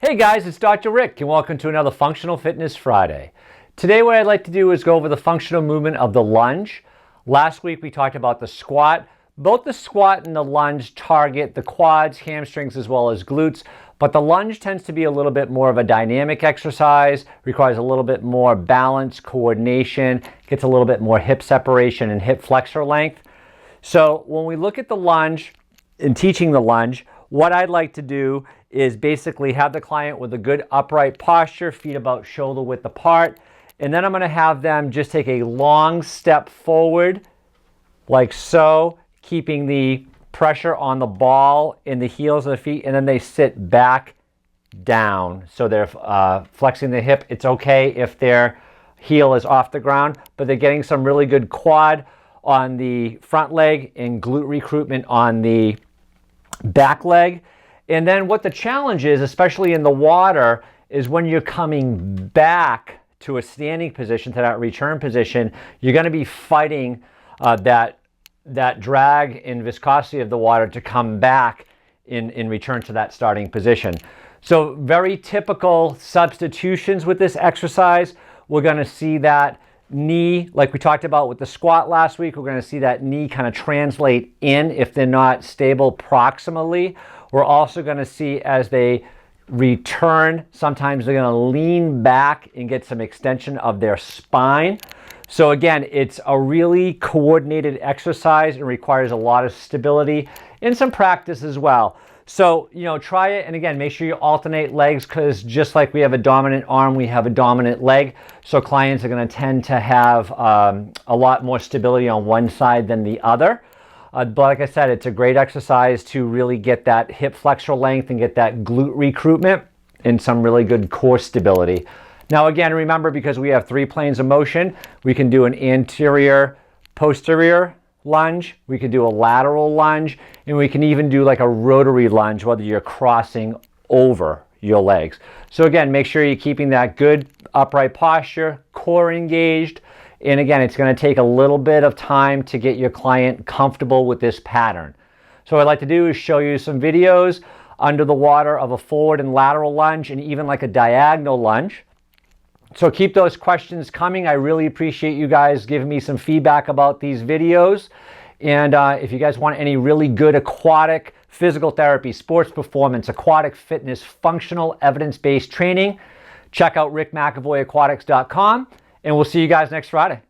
Hey guys, it's Dr. Rick and welcome to another Functional Fitness Friday. Today what I'd like to do is go over the functional movement of the lunge. Last week we talked about the squat. Both the squat and the lunge target the quads, hamstrings, as well as glutes, but the lunge tends to be a little bit more of a dynamic exercise, requires a little bit more balance, coordination, gets a little bit more hip separation and hip flexor length. So when we look at the lunge and teaching the lunge, what I'd like to do is basically have the client with a good upright posture, feet about shoulder width apart, and then I'm going to have them just take a long step forward like so, keeping the pressure on the ball in the heels of the feet, and then they sit back down. So they're flexing the hip. It's okay if their heel is off the ground, but they're getting some really good quad on the front leg and glute recruitment on the back leg. And then what the challenge is, especially in the water, is when you're coming back to a standing position, to that return position, you're going to be fighting that drag and viscosity of the water to come back in return to that starting position. So very typical substitutions with this exercise. We're going to see that knee, like we talked about with the squat last week, we're going to see that knee kind of translate in if they're not stable proximally. We're also going to see as they return, sometimes they're going to lean back and get some extension of their spine. So again, it's a really coordinated exercise. It requires a lot of stability and some practice as well. So, try it. And again, make sure you alternate legs, because just like we have a dominant arm, we have a dominant leg. So clients are going to tend to have a lot more stability on one side than the other. But like I said, it's a great exercise to really get that hip flexor length and get that glute recruitment and some really good core stability. Now again, remember, because we have 3 planes of motion, we can do an anterior, posterior lunge, we can do a lateral lunge, and we can even do like a rotary lunge, whether you're crossing over your legs. So again, make sure you're keeping that good upright posture, core engaged. And again, it's going to take a little bit of time to get your client comfortable with this pattern. So what I'd like to do is show you some videos under the water of a forward and lateral lunge, and even like a diagonal lunge. So keep those questions coming. I really appreciate you guys giving me some feedback about these videos. And if you guys want any really good aquatic physical therapy, sports performance, aquatic fitness, functional evidence-based training, check out rickmcavoyaquatics.com. And we'll see you guys next Friday.